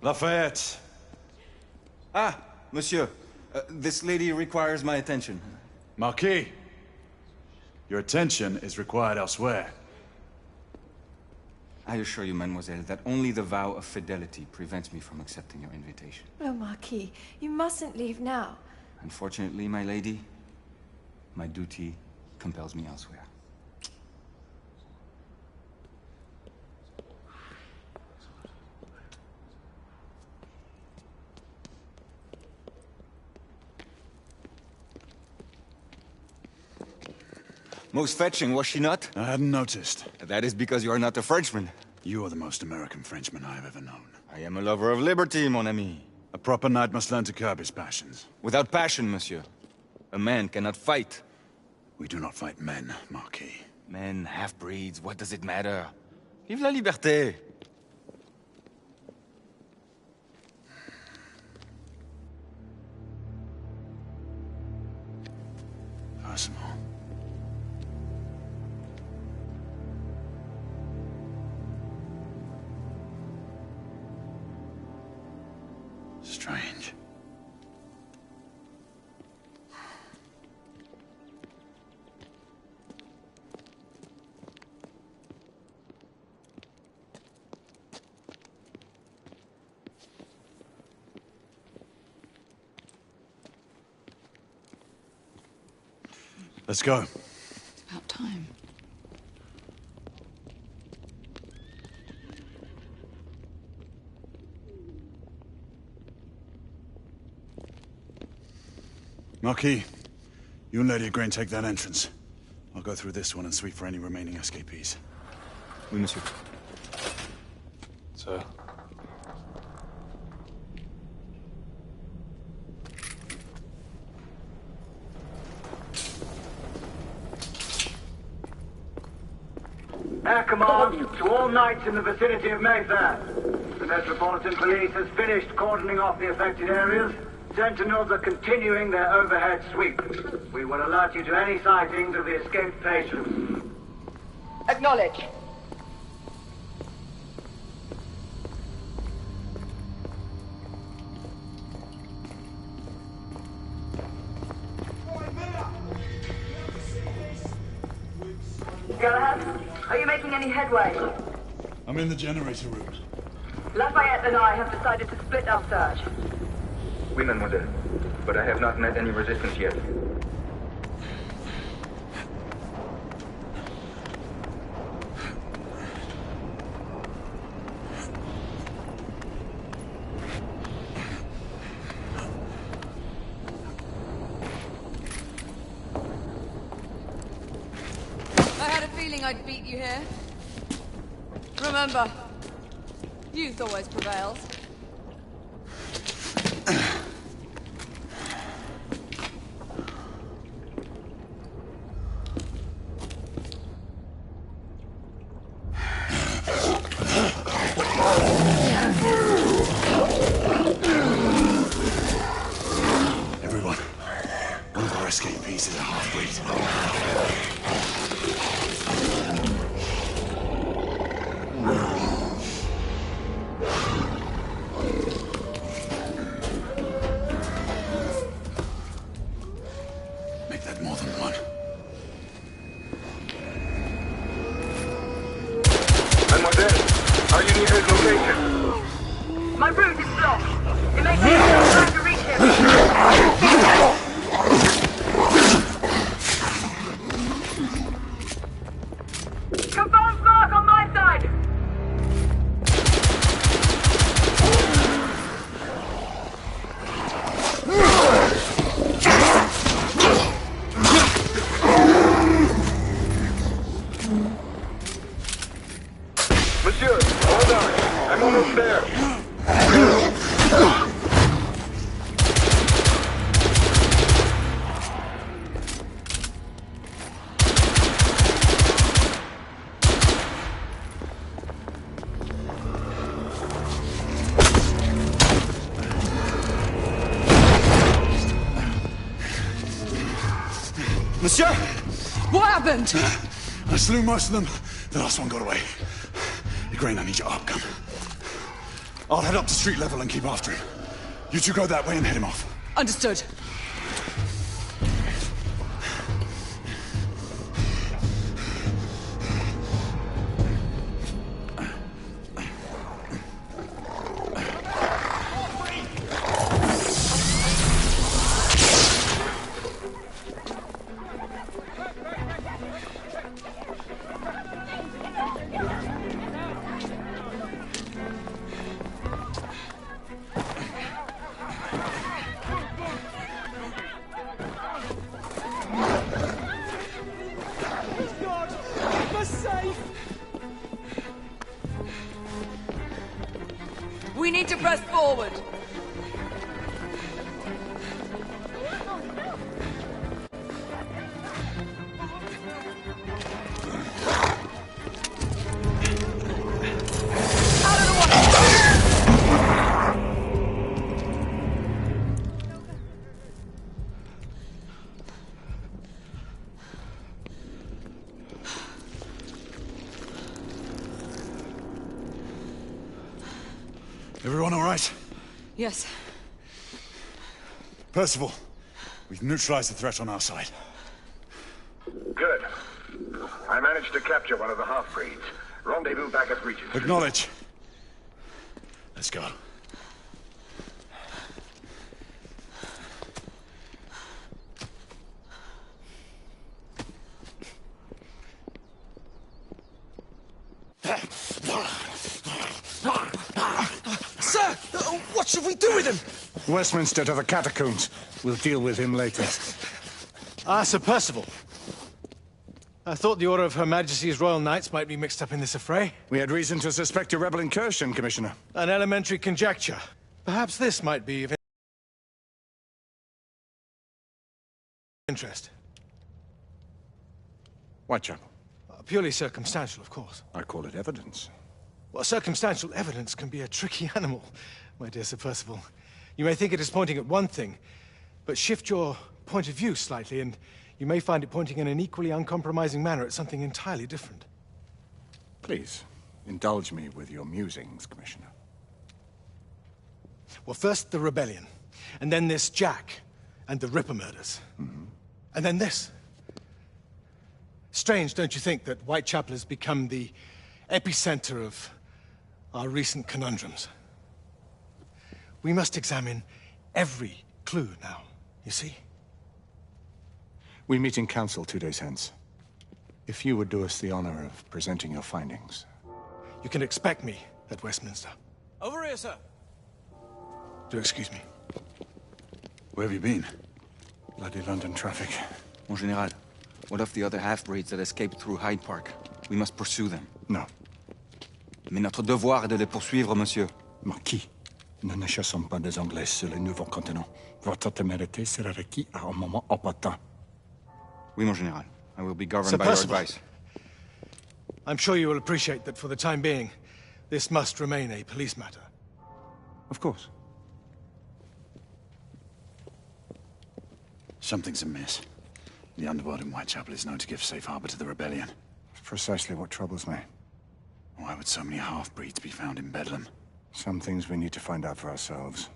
Lafayette! Ah, monsieur. This lady requires my attention. Marquis! Your attention is required elsewhere. I assure you, mademoiselle, that only the vow of fidelity prevents me from accepting your invitation. Oh, Marquis, you mustn't leave now. Unfortunately, my lady, my duty compels me elsewhere. Most fetching, was she not? I hadn't noticed. That is because you are not a Frenchman. You are the most American Frenchman I have ever known. I am a lover of liberty, mon ami. A proper knight must learn to curb his passions. Without passion, monsieur, a man cannot fight. We do not fight men, Marquis. Men, half-breeds, what does it matter? Vive la liberté! Personal. Strange. Let's go. It's about time. Marquis, you and Lady Grain take that entrance. I'll go through this one and sweep for any remaining escapees. Oui, monsieur. Sir. Air command to all knights in the vicinity of Mayfair. The Metropolitan Police has finished cordoning off the affected areas. Sentinels are continuing their overhead sweep. We will alert you to any sightings of the escaped patients. Acknowledge. Galahad, are you making any headway? I'm in the generator room. Lafayette and I have decided to split our search. Oui, mademoiselle. But I have not met any resistance yet. I had a feeling I'd beat you here. Remember, youth always prevails. Everyone, one of our escapees is a half-breed. Make that more than one. Mademoiselle, are you near his location? My route is blocked. It may take some time to reach him. Confirm mark on my side. Monsieur, hold on. I'm almost there. Monsieur! What happened? I slew most of them. The last one got away. Grain, I need your arc gun. I'll head up to street level and keep after him. You two go that way and head him off. Understood. We need to press forward. Everyone all right? Yes. Percival, we've neutralized the threat on our side. Good. I managed to capture one of the half-breeds. Rendezvous back at Regent. Acknowledge. Let's go. Sir! What should we do with him? Westminster to the catacombs. We'll deal with him later. Ah, Sir Percival. I thought the Order of Her Majesty's Royal Knights might be mixed up in this affray. We had reason to suspect a rebel incursion, Commissioner. An elementary conjecture. Perhaps this might be of interest. Whitechapel. Purely circumstantial, of course. I call it evidence. Well, circumstantial evidence can be a tricky animal, my dear Sir Percival. You may think it is pointing at one thing, but shift your point of view slightly, and you may find it pointing in an equally uncompromising manner at something entirely different. Please, indulge me with your musings, Commissioner. Well, first the rebellion, and then this Jack, and the Ripper murders. And then this. Strange, don't you think, that Whitechapel has become the epicenter of our recent conundrums? We must examine every clue now, you see? We meet in council 2 days hence. If you would do us the honor of presenting your findings. You can expect me at Westminster. Over here, sir. Do excuse me. Where have you been? Bloody London traffic. Mon Général, what of the other half-breeds that escaped through Hyde Park? We must pursue them. No. Mais notre devoir est de les poursuivre, monsieur. Marquis, nous ne chassons pas des Anglais sur le nouveau continent. Votre témérité sera requis à un moment opportun. Oui, mon Général. I will be governed Sir by your Percival. advice. I'm sure you will appreciate that for the time being, this must remain a police matter. Of course. Something's amiss. The underworld in Whitechapel is known to give safe harbor to the rebellion. Precisely what troubles me. Why would so many half-breeds be found in Bedlam? Some things we need to find out for ourselves.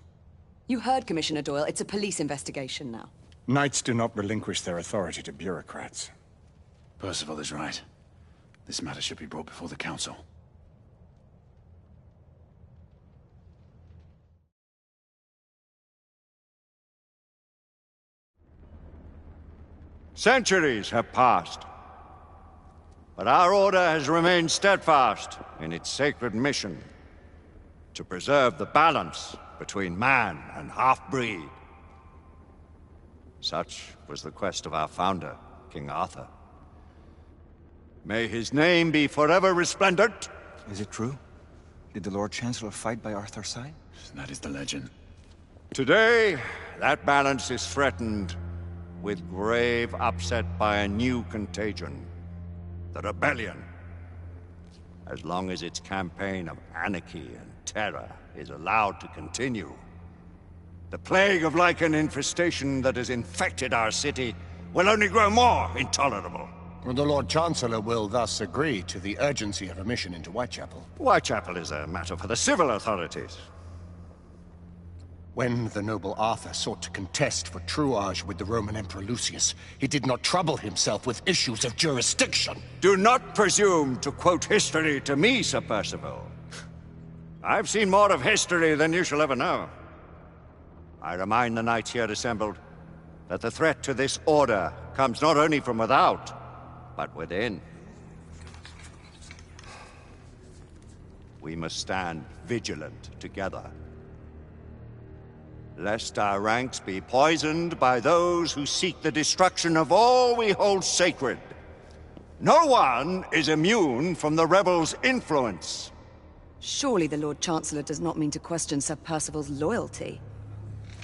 You heard Commissioner Doyle. It's a police investigation now. Knights do not relinquish their authority to bureaucrats. Percival is right. This matter should be brought before the council. Centuries have passed, but our order has remained steadfast in its sacred mission to preserve the balance between man and half-breed. Such was the quest of our founder, King Arthur. May his name be forever resplendent. Is it true? Did the Lord Chancellor fight by Arthur's side? That is the legend. Today, that balance is threatened with grave upset by a new contagion, the rebellion. As long as its campaign of anarchy and terror is allowed to continue, the plague of Lycan infestation that has infected our city will only grow more intolerable. The Lord Chancellor will thus agree to the urgency of a mission into Whitechapel. Whitechapel is a matter for the civil authorities. When the noble Arthur sought to contest for truage with the Roman Emperor Lucius, he did not trouble himself with issues of jurisdiction. Do not presume to quote history to me, Sir Percival. I've seen more of history than you shall ever know. I remind the knights here assembled that the threat to this order comes not only from without, but within. We must stand vigilant together, lest our ranks be poisoned by those who seek the destruction of all we hold sacred. No one is immune from the rebels' influence. Surely the Lord Chancellor does not mean to question Sir Percival's loyalty.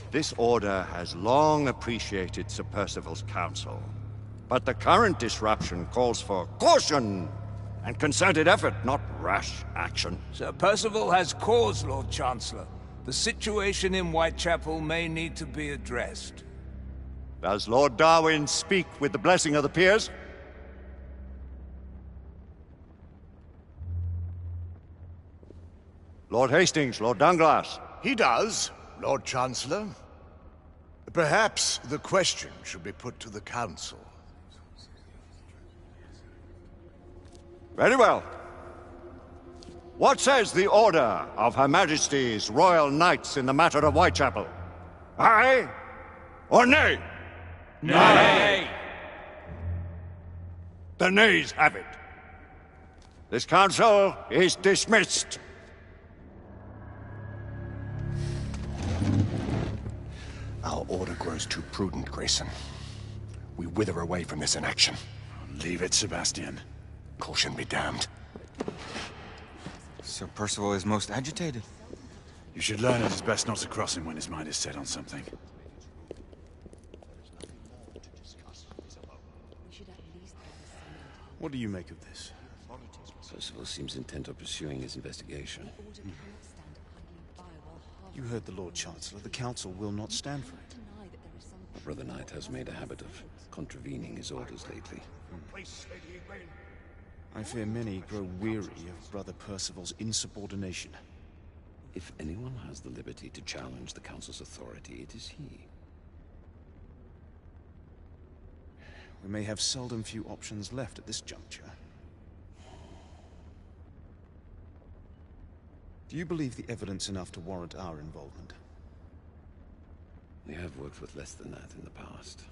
This order has long appreciated Sir Percival's counsel, but the current disruption calls for caution and concerted effort, not rash action. Sir Percival has cause, Lord Chancellor. The situation in Whitechapel may need to be addressed. Does Lord Darwin speak with the blessing of the peers? Lord Hastings, Lord Dunglass. He does, Lord Chancellor. Perhaps the question should be put to the Council. Very well. What says the Order of Her Majesty's Royal Knights in the matter of Whitechapel? Aye or nay? Nay! The nays have it. This council is dismissed. Our order grows too prudent, Grayson. We wither away from this inaction. Leave it, Sebastian. Caution be damned. Sir Percival is most agitated. You should learn it is best not to cross him when his mind is set on something. What do you make of this? Percival seems intent on pursuing his investigation. You heard the Lord Chancellor. The Council will not stand for it. My brother Knight has made a habit of contravening his orders lately. I fear many grow weary of Brother Percival's insubordination. If anyone has the liberty to challenge the Council's authority, it is he. We may have seldom few options left at this juncture. Do you believe the evidence enough to warrant our involvement? We have worked with less than that in the past.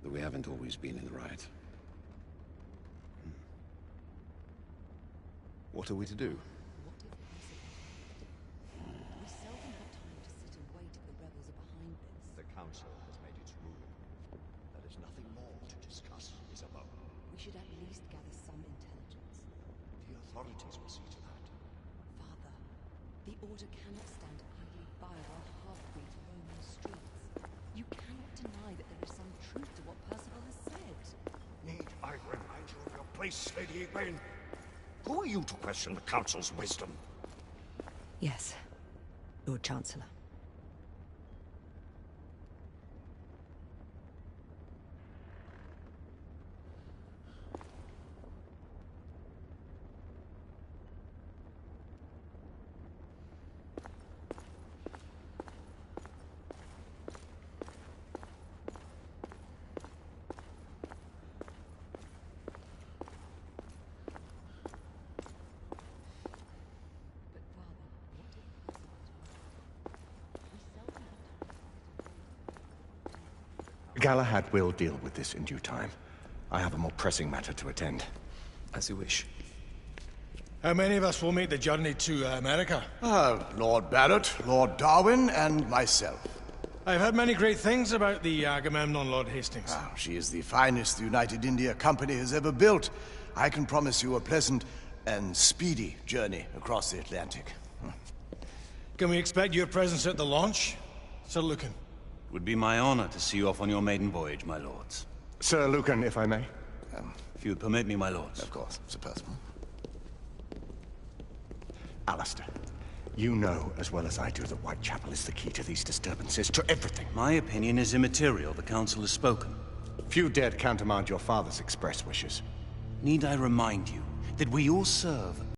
Though we haven't always been in the right. What are we to do? The Council has made its ruling. There is nothing more to discuss, Isabeau. We should at least gather some intelligence. The authorities will see to that. Father, the Order cannot stand idly by while half-breeds roam the streets. You cannot deny that there is some truth to what Percival has said. Need I remind you of your place, Lady Egwene? Who are you to question the Council's wisdom? Yes, Lord Chancellor. Galahad will deal with this in due time. I have a more pressing matter to attend. As you wish. How many of us will make the journey to America? Lord Barrett, Lord Darwin, and myself. I've heard many great things about the Agamemnon, Lord Hastings. She is the finest the United India Company has ever built. I can promise you a pleasant and speedy journey across the Atlantic. Can we expect your presence at the launch, Sir Lucan? Would be my honor to see you off on your maiden voyage, my lords. Sir Lucan, if I may. If you would permit me, my lords. Of course, Sir Percival. Alistair, you know as well as I do that Whitechapel is the key to these disturbances, to everything. My opinion is immaterial. The Council has spoken. Few dared countermand your father's express wishes. Need I remind you that we all serve